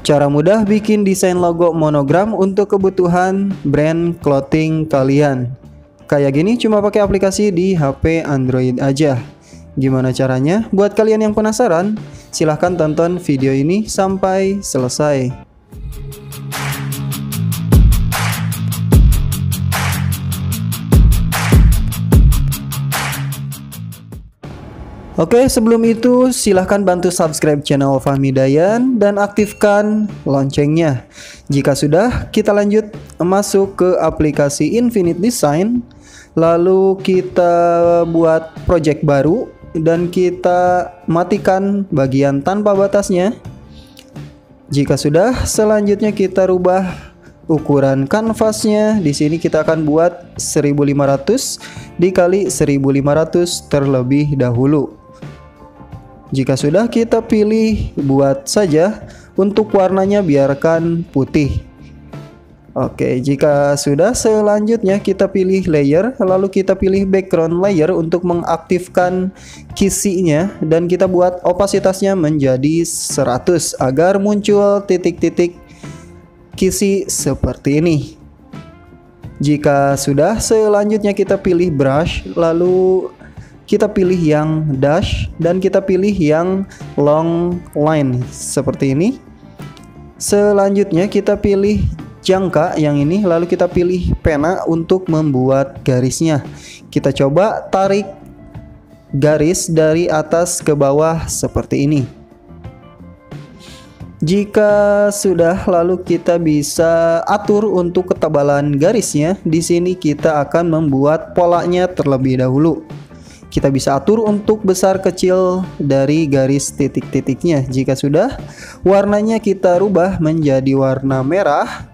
Cara mudah bikin desain logo monogram untuk kebutuhan brand clothing kalian. Kayak gini cuma pakai aplikasi di HP Android aja. Gimana caranya? Buat kalian yang penasaran, silahkan tonton video ini sampai selesai. Oke, sebelum itu silahkan bantu subscribe channel Fahmi Dayan dan aktifkan loncengnya. Jika sudah, kita lanjut masuk ke aplikasi Infinite Design. Lalu kita buat project baru dan kita matikan bagian tanpa batasnya. Jika sudah, selanjutnya kita rubah ukuran kanvasnya. Di sini kita akan buat 1500 dikali 1500 terlebih dahulu. Jika sudah, kita pilih buat saja. Untuk warnanya biarkan putih. Oke, jika sudah, selanjutnya kita pilih layer, lalu kita pilih background layer untuk mengaktifkan kisinya, dan kita buat opasitasnya menjadi 100 agar muncul titik-titik kisi seperti ini. Jika sudah, selanjutnya kita pilih brush, lalu kita pilih yang dash dan kita pilih yang long line seperti ini. Selanjutnya kita pilih jangka yang ini, lalu kita pilih pena untuk membuat garisnya. Kita coba tarik garis dari atas ke bawah seperti ini. Jika sudah, lalu kita bisa atur untuk ketebalan garisnya. Di sini kita akan membuat polanya terlebih dahulu. Kita bisa atur untuk besar kecil dari garis titik-titiknya. Jika sudah, warnanya kita rubah menjadi warna merah.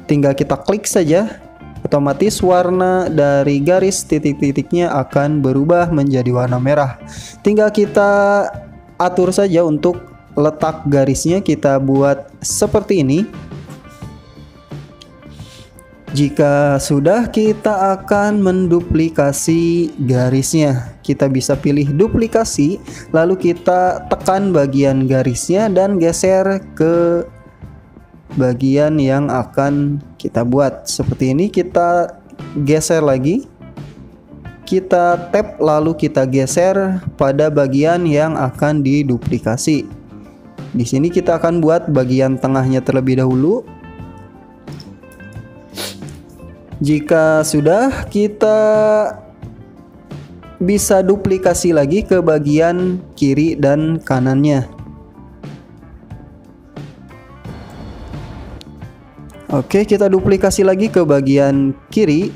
Tinggal kita klik saja, otomatis warna dari garis titik-titiknya akan berubah menjadi warna merah. Tinggal kita atur saja untuk letak garisnya, kita buat seperti ini. Jika sudah, kita akan menduplikasi garisnya. Kita bisa pilih duplikasi, lalu kita tekan bagian garisnya dan geser ke bagian yang akan kita buat. Seperti ini, kita geser lagi. Kita tap lalu kita geser pada bagian yang akan diduplikasi. Di sini kita akan buat bagian tengahnya terlebih dahulu. Jika sudah, kita bisa duplikasi lagi ke bagian kiri dan kanannya. Oke, kita duplikasi lagi ke bagian kiri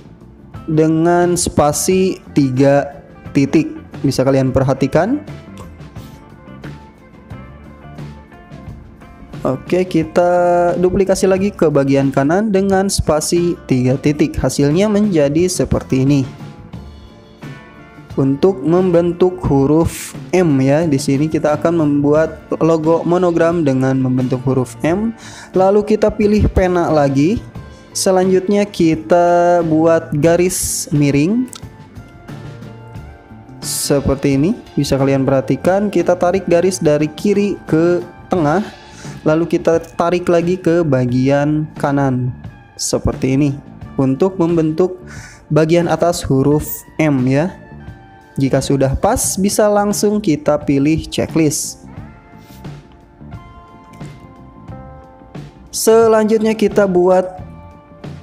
dengan spasi 3 titik. Bisa kalian perhatikan. Oke, kita duplikasi lagi ke bagian kanan dengan spasi 3 titik. Hasilnya menjadi seperti ini. Untuk membentuk huruf M ya, di sini kita akan membuat logo monogram dengan membentuk huruf M. Lalu kita pilih pena lagi. Selanjutnya kita buat garis miring. Seperti ini, bisa kalian perhatikan. Kita tarik garis dari kiri ke tengah. Lalu kita tarik lagi ke bagian kanan seperti ini untuk membentuk bagian atas huruf M ya. Jika sudah pas, bisa langsung kita pilih checklist. Selanjutnya kita buat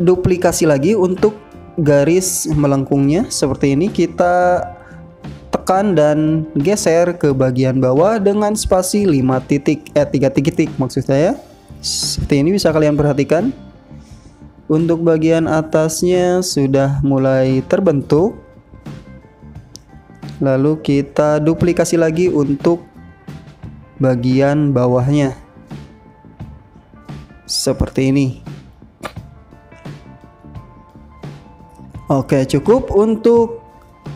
duplikasi lagi untuk garis melengkungnya seperti ini. Kita tekan dan geser ke bagian bawah dengan spasi 3 titik maksud saya. Seperti ini, bisa kalian perhatikan. Untuk bagian atasnya sudah mulai terbentuk. Lalu kita duplikasi lagi untuk bagian bawahnya seperti ini. Oke, cukup. Untuk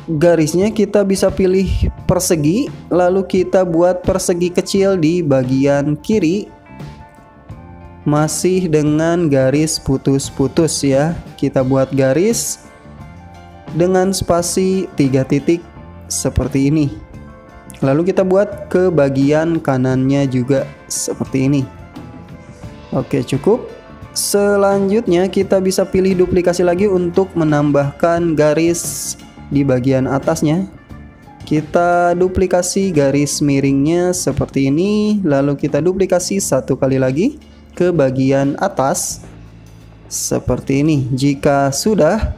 garisnya kita bisa pilih persegi, lalu kita buat persegi kecil di bagian kiri, masih dengan garis putus-putus ya. Kita buat garis dengan spasi 3 titik seperti ini. Lalu kita buat ke bagian kanannya juga seperti ini. Oke, cukup. Selanjutnya kita bisa pilih duplikasi lagi untuk menambahkan garis di bagian atasnya. Kita duplikasi garis miringnya seperti ini, lalu kita duplikasi satu kali lagi ke bagian atas seperti ini. Jika sudah,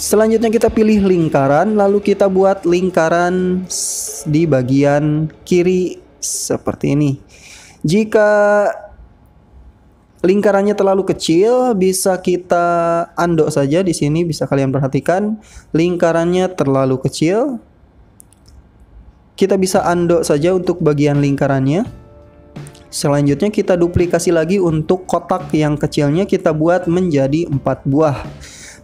selanjutnya kita pilih lingkaran, lalu kita buat lingkaran di bagian kiri seperti ini. Jika lingkarannya terlalu kecil, bisa kita andok saja di sini. Bisa kalian perhatikan, lingkarannya terlalu kecil. Kita bisa andok saja untuk bagian lingkarannya. Selanjutnya kita duplikasi lagi untuk kotak yang kecilnya, kita buat menjadi 4 buah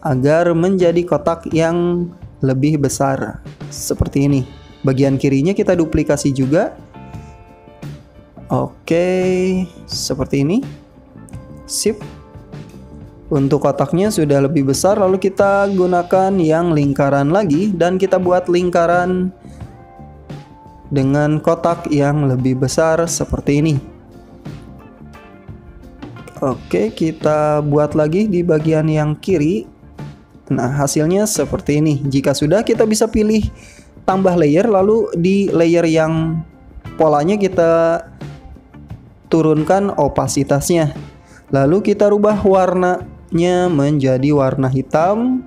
agar menjadi kotak yang lebih besar seperti ini. Bagian kirinya kita duplikasi juga. Oke, seperti ini. Sip. Untuk kotaknya sudah lebih besar, lalu kita gunakan yang lingkaran lagi dan kita buat lingkaran dengan kotak yang lebih besar seperti ini. Oke, kita buat lagi di bagian yang kiri. Nah, hasilnya seperti ini. Jika sudah, kita bisa pilih tambah layer, lalu di layer yang polanya kita turunkan opasitasnya. Lalu kita rubah warnanya menjadi warna hitam.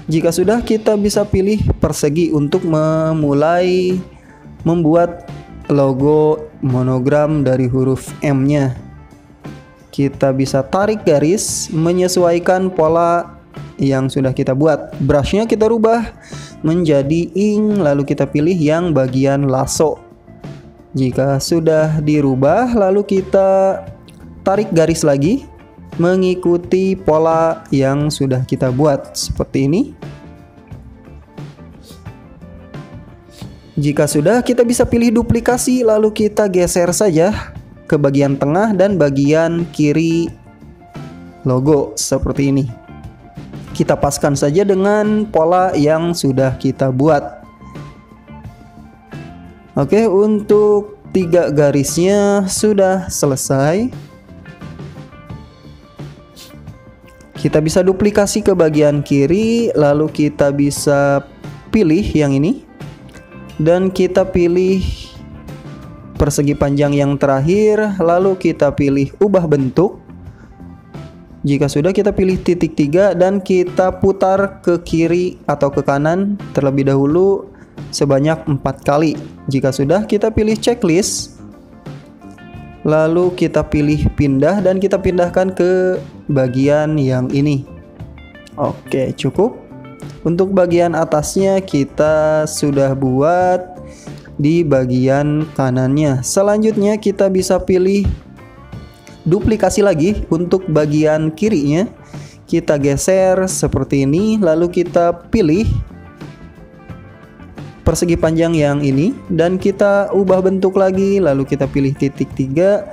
Jika sudah, kita bisa pilih persegi untuk memulai membuat logo monogram dari huruf M-nya. Kita bisa tarik garis menyesuaikan pola yang sudah kita buat. Brushnya kita rubah menjadi ink, lalu kita pilih yang bagian lasso. Jika sudah dirubah, lalu kita tarik garis lagi mengikuti pola yang sudah kita buat seperti ini. Jika sudah, kita bisa pilih duplikasi, lalu kita geser saja ke bagian tengah dan bagian kiri logo seperti ini. Kita paskan saja dengan pola yang sudah kita buat. Oke, untuk 3 garisnya sudah selesai. Kita bisa duplikasi ke bagian kiri, lalu kita bisa pilih yang ini. Dan kita pilih persegi panjang yang terakhir, lalu kita pilih ubah bentuk. Jika sudah, kita pilih titik 3 dan kita putar ke kiri atau ke kanan terlebih dahulu sebanyak 4 kali. Jika sudah, kita pilih checklist, lalu kita pilih pindah dan kita pindahkan ke bagian yang ini. Oke, cukup. Untuk bagian atasnya kita sudah buat di bagian kanannya. Selanjutnya kita bisa pilih duplikasi lagi untuk bagian kirinya. Kita geser seperti ini, lalu kita pilih persegi panjang yang ini dan kita ubah bentuk lagi, lalu kita pilih titik 3.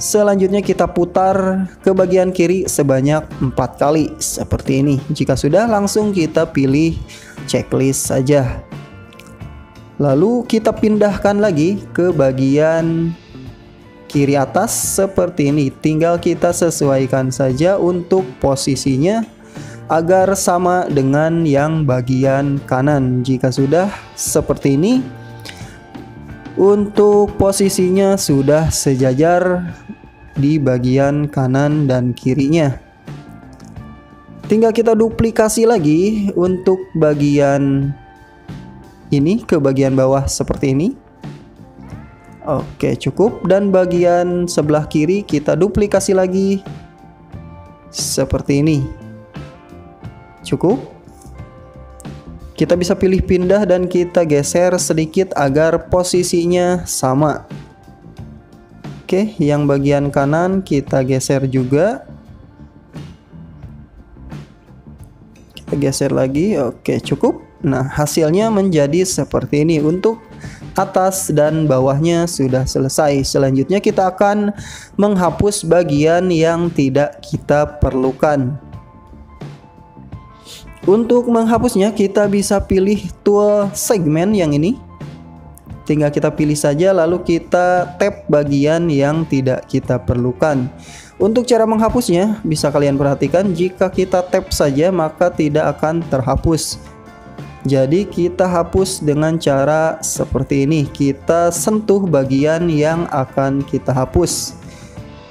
Selanjutnya kita putar ke bagian kiri sebanyak 4 kali seperti ini. Jika sudah, langsung kita pilih checklist saja. Lalu kita pindahkan lagi ke bagian kiri atas seperti ini. Tinggal kita sesuaikan saja untuk posisinya agar sama dengan yang bagian kanan. Jika sudah seperti ini, untuk posisinya sudah sejajar di bagian kanan dan kirinya. Tinggal kita duplikasi lagi untuk bagian ini ke bagian bawah seperti ini. Oke, cukup. Dan bagian sebelah kiri kita duplikasi lagi seperti ini. Cukup. Kita bisa pilih pindah dan kita geser sedikit agar posisinya sama. Oke, yang bagian kanan kita geser juga. Kita geser lagi. Oke, cukup. Nah, hasilnya menjadi seperti ini. Untuk atas dan bawahnya sudah selesai. Selanjutnya kita akan menghapus bagian yang tidak kita perlukan. Untuk menghapusnya kita bisa pilih tool segmen yang ini. tinggal kita pilih saja lalu kita tap bagian yang tidak kita perlukan. Untuk cara menghapusnya bisa kalian perhatikan, jika kita tap saja maka tidak akan terhapus. Jadi kita hapus dengan cara seperti ini. Kita sentuh bagian yang akan kita hapus.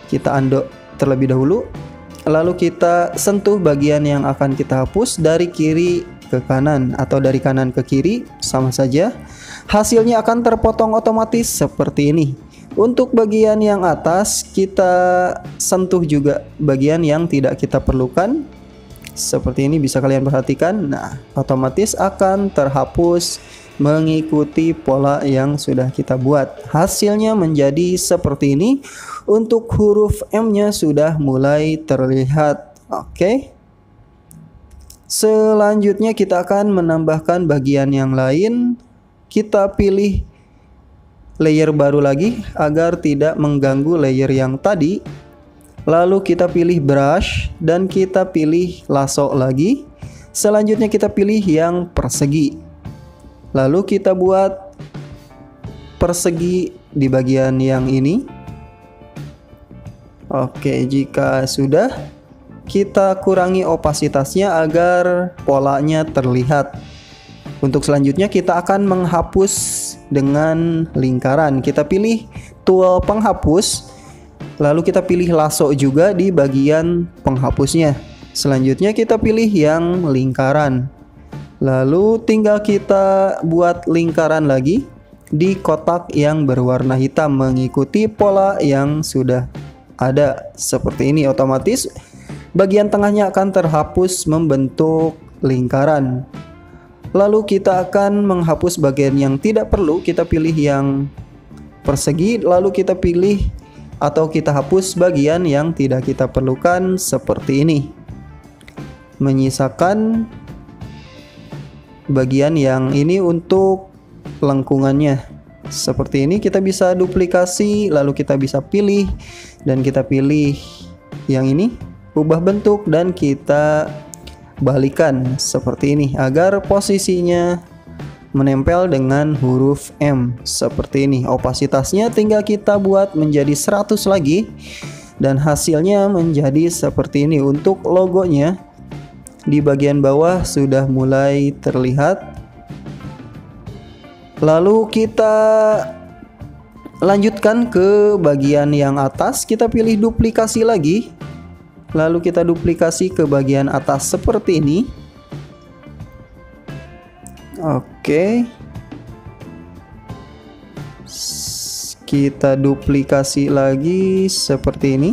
Kita undo terlebih dahulu, lalu kita sentuh bagian yang akan kita hapus dari kiri ke kanan atau dari kanan ke kiri, sama saja. Hasilnya akan terpotong otomatis seperti ini. Untuk bagian yang atas kita sentuh juga bagian yang tidak kita perlukan. Seperti ini bisa kalian perhatikan. Nah, otomatis akan terhapus mengikuti pola yang sudah kita buat. Hasilnya menjadi seperti ini. Untuk huruf M-nya sudah mulai terlihat. Oke. Selanjutnya kita akan menambahkan bagian yang lain. Kita pilih layer baru lagi agar tidak mengganggu layer yang tadi. Lalu kita pilih brush dan kita pilih lasso lagi. Selanjutnya kita pilih yang persegi. Lalu kita buat persegi di bagian yang ini. Oke, jika sudah, kita kurangi opasitasnya agar polanya terlihat. Untuk selanjutnya kita akan menghapus dengan lingkaran. Kita pilih tool penghapus. Lalu kita pilih lasso juga di bagian penghapusnya. Selanjutnya kita pilih yang lingkaran. Lalu tinggal kita buat lingkaran lagi di kotak yang berwarna hitam mengikuti pola yang sudah ada. Seperti ini, otomatis bagian tengahnya akan terhapus membentuk lingkaran. Lalu kita akan menghapus bagian yang tidak perlu. Kita pilih yang persegi, lalu kita pilih atau kita hapus bagian yang tidak kita perlukan seperti ini. Menyisakan bagian yang ini untuk lengkungannya. Seperti ini kita bisa duplikasi, lalu kita bisa pilih dan kita pilih yang ini, ubah bentuk dan kita balikan seperti ini agar posisinya menempel dengan huruf M seperti ini. Opasitasnya tinggal kita buat menjadi 100 lagi dan hasilnya menjadi seperti ini. Untuk logonya di bagian bawah sudah mulai terlihat. Lalu kita lanjutkan ke bagian yang atas. Kita pilih duplikasi lagi, lalu kita duplikasi ke bagian atas seperti ini. Oke, kita duplikasi lagi seperti ini.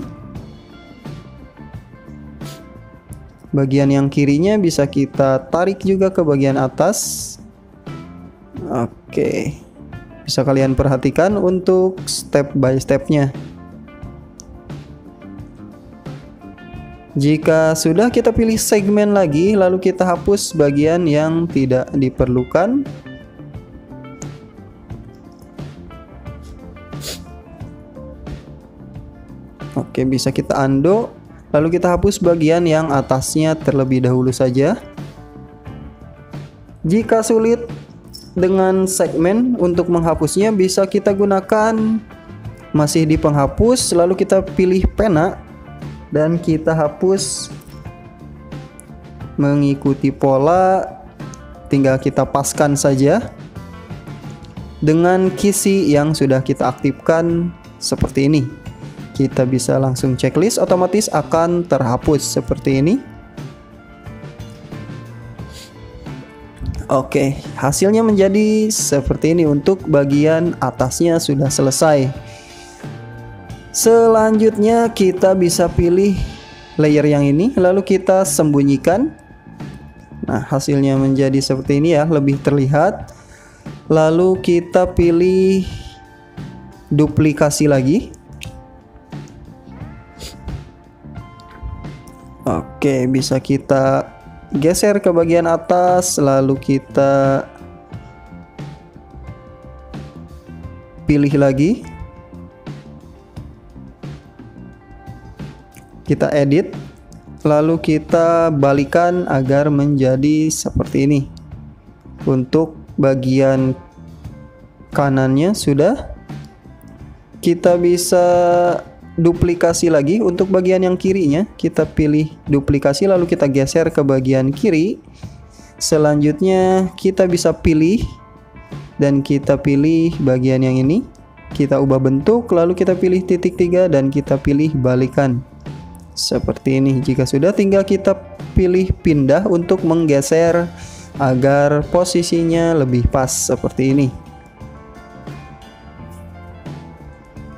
Bagian yang kirinya bisa kita tarik juga ke bagian atas. Oke, bisa kalian perhatikan untuk step by stepnya. Jika sudah, kita pilih segmen lagi, lalu kita hapus bagian yang tidak diperlukan. Oke, bisa kita undo, lalu kita hapus bagian yang atasnya terlebih dahulu saja. Jika sulit dengan segmen, untuk menghapusnya bisa kita gunakan masih di penghapus, lalu kita pilih pena dan kita hapus mengikuti pola. Tinggal kita paskan saja dengan kisi yang sudah kita aktifkan seperti ini. Kita bisa langsung checklist, otomatis akan terhapus seperti ini. Oke, hasilnya menjadi seperti ini. Untuk bagian atasnya sudah selesai. Selanjutnya kita bisa pilih layer yang ini, lalu kita sembunyikan. Nah, hasilnya menjadi seperti ini ya, lebih terlihat. Lalu kita pilih duplikasi lagi. Oke, bisa kita geser ke bagian atas, lalu kita pilih lagi. Kita edit, lalu kita balikan agar menjadi seperti ini. Untuk bagian kanannya sudah. Kita bisa duplikasi lagi untuk bagian yang kirinya. Kita pilih duplikasi lalu kita geser ke bagian kiri. Selanjutnya kita bisa pilih dan kita pilih bagian yang ini. Kita ubah bentuk lalu kita pilih titik 3 dan kita pilih balikan. Seperti ini. Jika sudah, tinggal kita pilih pindah untuk menggeser agar posisinya lebih pas seperti ini.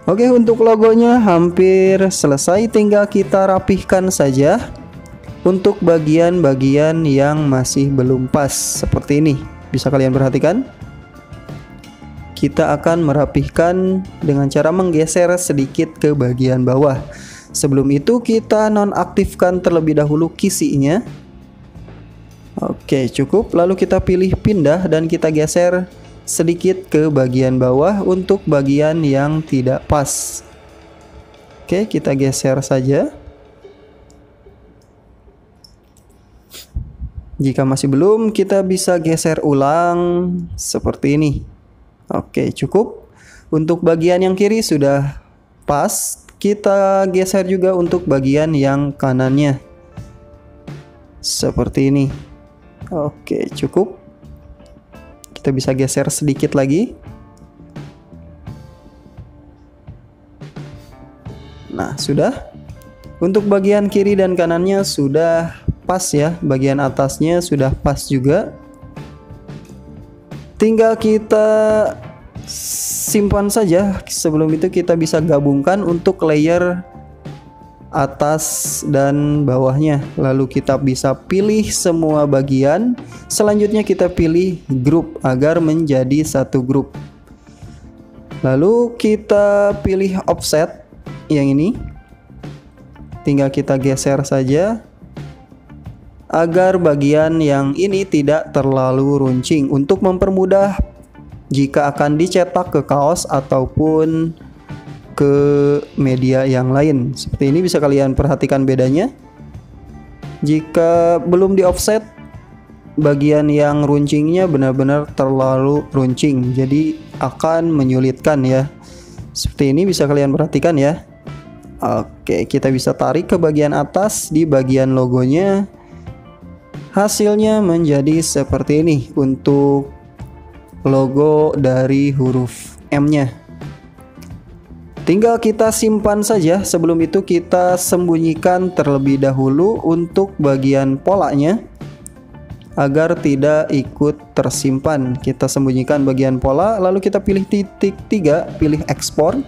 Oke, untuk logonya hampir selesai, tinggal kita rapihkan saja untuk bagian-bagian yang masih belum pas seperti ini. Bisa kalian perhatikan? Kita akan merapihkan dengan cara menggeser sedikit ke bagian bawah. Sebelum itu kita nonaktifkan terlebih dahulu kisinya. Oke, cukup. Lalu kita pilih pindah dan kita geser sedikit ke bagian bawah untuk bagian yang tidak pas. Oke, kita geser saja. Jika masih belum, kita bisa geser ulang seperti ini. Oke, cukup. Untuk bagian yang kiri sudah pas. Kita geser juga untuk bagian yang kanannya. Seperti ini. Oke, cukup. Kita bisa geser sedikit lagi. Nah, sudah. Untuk bagian kiri dan kanannya sudah pas ya. Bagian atasnya sudah pas juga. Tinggal kita simpan saja. Sebelum itu kita bisa gabungkan untuk layer atas dan bawahnya. Lalu kita bisa pilih semua bagian. Selanjutnya kita pilih grup agar menjadi satu grup. Lalu kita pilih offset yang ini. Tinggal kita geser saja agar bagian yang ini tidak terlalu runcing untuk mempermudah jika akan dicetak ke kaos ataupun ke media yang lain. Seperti ini bisa kalian perhatikan bedanya. Jika belum di offset, bagian yang runcingnya benar-benar terlalu runcing, jadi akan menyulitkan ya. Seperti ini bisa kalian perhatikan ya. Oke, kita bisa tarik ke bagian atas di bagian logonya. Hasilnya menjadi seperti ini untuk logo dari huruf M-nya. Tinggal kita simpan saja. Sebelum itu kita sembunyikan terlebih dahulu untuk bagian polanya agar tidak ikut tersimpan. Kita sembunyikan bagian pola, lalu kita pilih titik 3, pilih ekspor,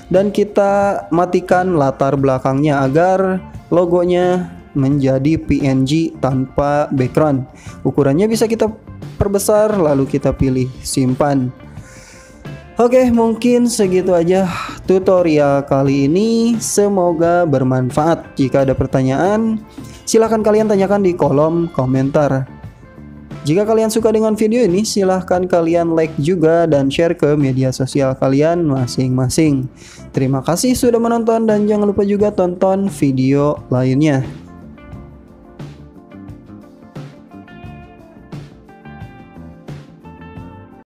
dan kita matikan latar belakangnya agar logonya menjadi PNG tanpa background. Ukurannya bisa kita perbesar, lalu kita pilih simpan. Oke, mungkin segitu aja tutorial kali ini. Semoga bermanfaat. Jika ada pertanyaan, silahkan kalian tanyakan di kolom komentar. Jika kalian suka dengan video ini, silahkan kalian like juga dan share ke media sosial kalian masing-masing. Terima kasih sudah menonton dan jangan lupa juga tonton video lainnya.